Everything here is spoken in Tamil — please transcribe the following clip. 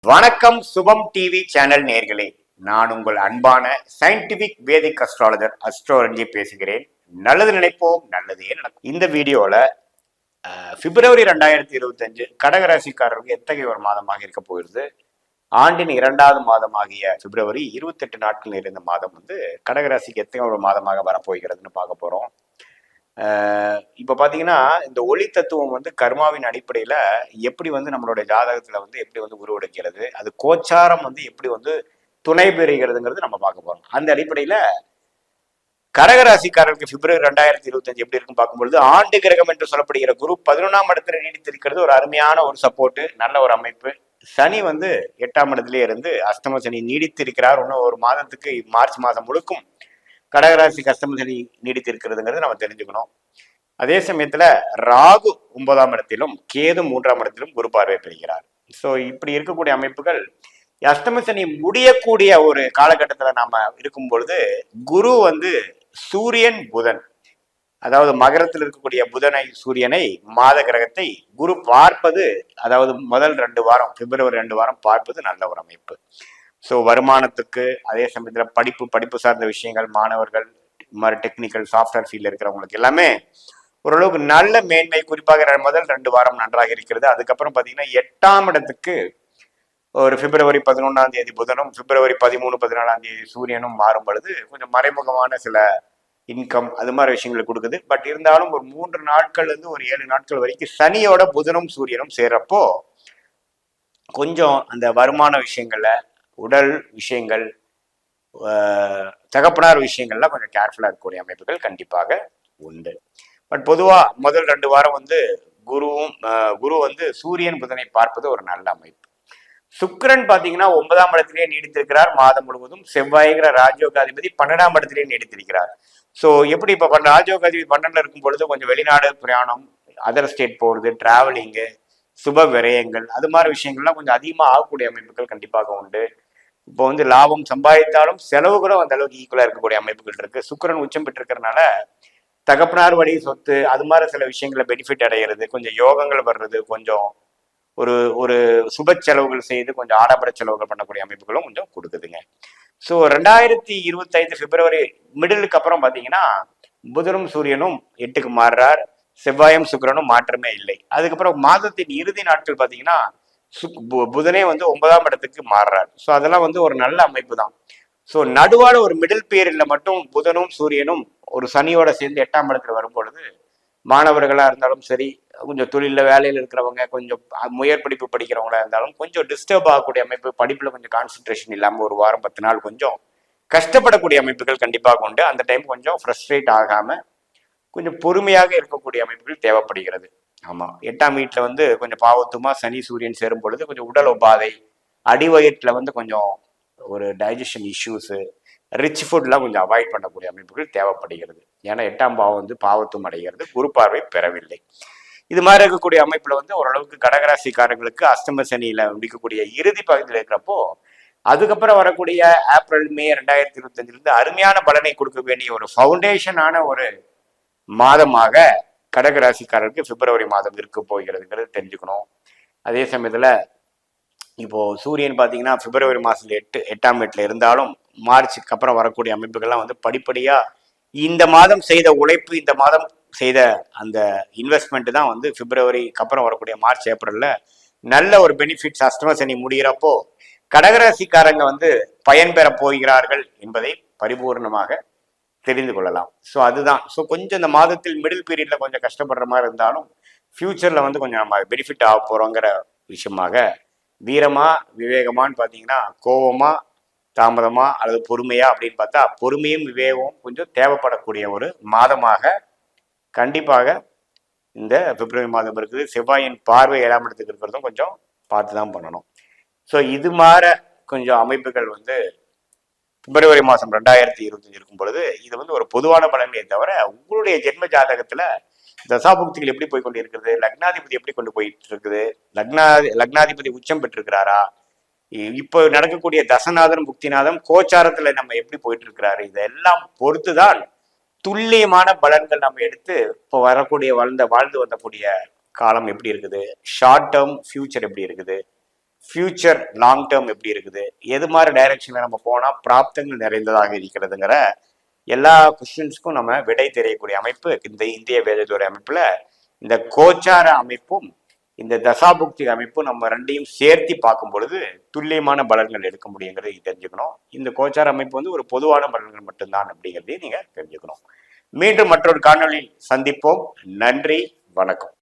வணக்கம் சுபம் டிவி சேனல் நேர்களே, நான் உங்கள் அன்பான சயின்டிபிக் வேதிக் அஸ்ட்ராலஜர் அஸ்ட்ரோரஞ்சி பேசுகிறேன். நல்லது நினைப்போம், நல்லதே நடக்கும். இந்த வீடியோல பிப்ரவரி 2025 கடகராசிக்காரர்களுக்கு எத்தகைய ஒரு மாதமாக இருக்க போகிறது. ஆண்டின் 2வது மாதமாகிய பிப்ரவரி 28 நாட்கள் இருந்த மாதம் கடகராசிக்கு எத்தகைய ஒரு மாதமாக வரப்போகிறதுன்னு பார்க்க போறோம். இப்போ பார்த்தீங்கன்னா இந்த ஒளி தத்துவம் கர்மாவின் அடிப்படையில் எப்படி நம்மளுடைய ஜாதகத்தில் எப்படி உருவெடுக்கிறது, அது கோச்சாரம் எப்படி துணை பெறுகிறதுங்கிறது நம்ம பார்க்க போறோம். அந்த அடிப்படையில் கடகராசிக்காரர்களுக்கு பிப்ரவரி 2025 எப்படி இருக்குன்னு பார்க்கும்பொழுது, ஆண்டு கிரகம் என்று சொல்லப்படுகிற குரு 11ஆம் இடத்துல நீடித்திருக்கிறது ஒரு அருமையான ஒரு சப்போர்ட், நல்ல ஒரு அமைப்பு. சனி 8ஆம் இடத்திலே இருந்து அஷ்டம சனி நீடித்து இருக்கிறார். இன்னும் ஒரு மாதத்துக்கு மார்ச் மாதம் முழுக்கும் கடகராசிக்கு அஷ்டம சனி நீடித்து இருக்கிறதுங்கிறது நம்ம தெரிஞ்சுக்கணும். அதே சமயத்துல ராகு 9ஆம் இடத்திலும் கேது 3ஆம் இடத்திலும் குரு பார்வை பெறுகிறார். ஸோ இப்படி இருக்கக்கூடிய அமைப்புகள் அஷ்டம சனி முடியக்கூடிய ஒரு காலகட்டத்துல நாம இருக்கும் பொழுது குரு சூரியன் புதன், அதாவது மகரத்தில் இருக்கக்கூடிய புதனை சூரியனை மாத கிரகத்தை குரு பார்ப்பது, அதாவது முதல் 2 வாரம் பிப்ரவரி 2 வாரம் பார்ப்பது நல்ல ஒரு அமைப்பு. ஸோ வருமானத்துக்கு, அதே சமயத்தில் படிப்பு சார்ந்த விஷயங்கள், மாணவர்கள் மாதிரி டெக்னிக்கல் சாஃப்ட்வேர் ஃபீல்டில் இருக்கிறவங்களுக்கு எல்லாமே ஓரளவுக்கு நல்ல மேன்மை. குறிப்பாக முதல் 2 வாரம் நன்றாக இருக்கிறது. அதுக்கப்புறம் பார்த்தீங்கன்னா 8ஆம் இடத்துக்கு ஒரு பிப்ரவரி 11ஆம் தேதி புதனும் பிப்ரவரி 13, 14ஆம் தேதி சூரியனும் மாறும் பொழுது கொஞ்சம் மறைமுகமான சில இன்கம் அது மாதிரி விஷயங்களை கொடுக்குது. பட் இருந்தாலும் ஒரு 3 நாட்கள் ஒரு 7 நாட்கள் வரைக்கும் சனியோட புதனும் சூரியனும் சேர்றப்போ கொஞ்சம் அந்த வருமான விஷயங்கள்ல, உடல் விஷயங்கள், தகப்பனார் விஷயங்கள்லாம் கொஞ்சம் கேர்ஃபுல்லா இருக்கக்கூடிய அமைப்புகள் கண்டிப்பாக உண்டு. பட் பொதுவா முதல் 2 வாரம் குரு சூரியன் புதனை பார்ப்பது ஒரு நல்ல அமைப்பு. சுக்கிரன் பாத்தீங்கன்னா 9ஆம் இடத்திலேயே நீடித்திருக்கிறார் மாதம் முழுவதும். செவ்வாய்ங்கிற ராஜயோகாதிபதி 12ஆம் இடத்திலேயே நீடித்திருக்கிறார். ஸோ எப்படி இப்போ ராஜயோகாதிபதி 12ல இருக்கும் பொழுது கொஞ்சம் வெளிநாடு பிரயாணம், அதர் ஸ்டேட் போறது, டிராவலிங்கு, சுப விரயங்கள் அது மாதிரி விஷயங்கள்லாம் கொஞ்சம் அதிகமாக ஆகக்கூடிய அமைப்புகள் கண்டிப்பாக உண்டு. இப்போ லாபம் சம்பாதித்தாலும் செலவுகளும் அந்த அளவுக்கு ஈக்குவலா இருக்கக்கூடிய அமைப்புகள் இருக்கு. சுக்கிரன் உச்சம் பெற்றிருக்கிறதுனால தகப்பனார் வழி சொத்து அது மாதிரி சில விஷயங்களை பெனிஃபிட் அடைகிறது, கொஞ்சம் யோகங்கள் வர்றது, கொஞ்சம் ஒரு ஒரு சுப செலவுகள் செய்து கொஞ்சம் ஆடம்பர செலவுகள் பண்ணக்கூடிய அமைப்புகளும் கொஞ்சம் கொடுக்குதுங்க. ஸோ 2025 பிப்ரவரி மிடிலுக்கு அப்புறம் பார்த்தீங்கன்னா புதனும் சூரியனும் 8க்கு மாறுறார், செவ்வாயும் சுக்கிரனும் மாற்றமே இல்லை. அதுக்கப்புறம் மாதத்தின் இறுதி நாட்கள் பார்த்தீங்கன்னா புதனே 9ஆம் இடத்துக்கு மாறுறார். ஸோ அதெல்லாம் ஒரு நல்ல அமைப்பு தான். ஸோ நடுவான ஒரு மிடில் பீரியட்ல மட்டும் புதனும் சூரியனும் ஒரு சனியோட சேர்ந்து 8ஆம் இடத்துல வரும் பொழுது மாணவர்களா இருந்தாலும் சரி, கொஞ்சம் தொழில வேலையில் இருக்கிறவங்க, கொஞ்சம் முயற்படிப்பு படிக்கிறவங்களா இருந்தாலும் கொஞ்சம் டிஸ்டர்ப் ஆகக்கூடிய அமைப்பு, படிப்புல கொஞ்சம் கான்சென்ட்ரேஷன் இல்லாம ஒரு வாரம் 10 நாள் கொஞ்சம் கஷ்டப்படக்கூடிய அமைப்புகள் கண்டிப்பாக உண்டு. அந்த டைம் கொஞ்சம் ஃப்ரஸ்ட்ரேட் ஆகாம கொஞ்சம் பொறுமையாக இருக்கக்கூடிய அமைப்புகள் தேவைப்படுகிறது. ஆமா, 8ஆம் வீட்டுல கொஞ்சம் பாவத்துமா சனி சூரியன் சேரும் பொழுது கொஞ்சம் உடல் உபாதை, அடிவயிற்றுல கொஞ்சம் ஒரு டைஜஷன் இஷ்யூஸ், ரிச் ஃபுட்லாம் கொஞ்சம் அவாய்ட் பண்ணக்கூடிய அமைப்புகள் தேவைப்படுகிறது. ஏன்னா 8ஆம் பாவம் பாவத்தும் அடைகிறது, குரு பார்வை பெறவில்லை. இது மாதிரி இருக்கக்கூடிய அமைப்புல ஓரளவுக்கு கடகராசிக்காரங்களுக்கு அஷ்டம சனியில முடிக்கக்கூடிய இறுதி பகுதியில் இருக்கிறப்போ அதுக்கப்புறம் வரக்கூடிய ஏப்ரல் மே 2025 அருமையான பலனை கொடுக்க வேண்டிய ஒரு ஃபவுண்டேஷனான ஒரு மாதமாக கடகராசிக்காரருக்கு பிப்ரவரி மாதம் இருக்க போகிறதுங்கிறது தெரிஞ்சுக்கணும். அதே சமயத்துல இப்போ சூரியன் பார்த்தீங்கன்னா பிப்ரவரி மாதத்துல 8ஆம் வீட்டில் இருந்தாலும் மார்ச்சுக்கு அப்புறம் வரக்கூடிய அமைப்புகள்லாம் படிப்படியா இந்த மாதம் செய்த உழைப்பு, இந்த மாதம் செய்த அந்த இன்வெஸ்ட்மெண்ட் தான் பிப்ரவரிக்கு அப்புறம் வரக்கூடிய மார்ச் ஏப்ரல்ல நல்ல ஒரு பெனிஃபிட்ஸ் அஷ்டம சனி முடிகிறப்போ கடகராசிக்காரங்க பயன்பெற போகிறார்கள் என்பதை பரிபூர்ணமாக தெரிந்து கொள்ளலாம். ஸோ அதுதான். ஸோ கொஞ்சம் இந்த மாதத்தில் மிடில் பீரியட்ல கொஞ்சம் கஷ்டப்படுற மாதிரி இருந்தாலும் ஃபியூச்சர்ல கொஞ்சம் நம்ம பெனிஃபிட் ஆக போறோங்கிற விஷயமாக வீரமா விவேகமான்னு பார்த்தீங்கன்னா கோபமா தாமதமா அல்லது பொறுமையா அப்படின்னு பார்த்தா பொறுமையும் விவேகமும் கொஞ்சம் தேவைப்படக்கூடிய ஒரு மாதமாக கண்டிப்பாக இந்த பிப்ரவரி மாதம் இருக்குது. செவ்வாயின் பார்வை 7ஆம் இடத்துக்கு இருக்கிறதும் கொஞ்சம் பார்த்து தான் பண்ணணும். ஸோ இது மாதிரி கொஞ்சம் அமைப்புகள் பிப்ரவரி மாதம் 2025 இருக்கும் பொழுது இது ஒரு பொதுவான பலனே தவிர உங்களுடைய ஜென்ம ஜாதகத்துல தசாபுக்திகள் எப்படி போய் கொண்டு இருக்கிறது, லக்னாதிபதி எப்படி கொண்டு போயிட்டு இருக்குது, லக்னாதிபதி உச்சம் பெற்றிருக்கிறாரா, இப்போ நடக்கக்கூடிய தசநாதன் புக்திநாதம் கோச்சாரத்துல நம்ம எப்படி போயிட்டு இருக்கிறாரு, இதெல்லாம் பொறுத்துதான் துல்லியமான பலன்கள் நம்ம எடுத்து இப்போ வரக்கூடிய வாழ்ந்து வந்தக்கூடிய காலம் எப்படி இருக்குது, ஷார்ட் டேர்ம் ஃபியூச்சர் எப்படி இருக்குது, ஃபியூச்சர் லாங் டேர்ம் எப்படி இருக்குது, எது மாதிரி டைரக்ஷன்ல நம்ம போனா பிராப்தங்கள் நிறைந்ததாக இருக்கிறதுங்கிற எல்லா கொஸ்டின்ஸ்க்கும் நம்ம விடை தெரியக்கூடிய அமைப்பு இந்த இந்திய வேதத்துறை அமைப்புல இந்த கோச்சார அமைப்பும் இந்த தசாபுக்தி அமைப்பும் நம்ம ரெண்டையும் சேர்த்து பார்க்கும் பொழுது துல்லியமான பலன்கள் எடுக்க முடியுங்கிறது தெரிஞ்சுக்கணும். இந்த கோச்சார அமைப்பு வந்து ஒரு பொதுவான பலன்கள் மட்டும்தான் அப்படிங்கிறதையும் நீங்க தெரிஞ்சுக்கணும். மீண்டும் மற்றொரு காணொளியில் சந்திப்போம். நன்றி, வணக்கம்.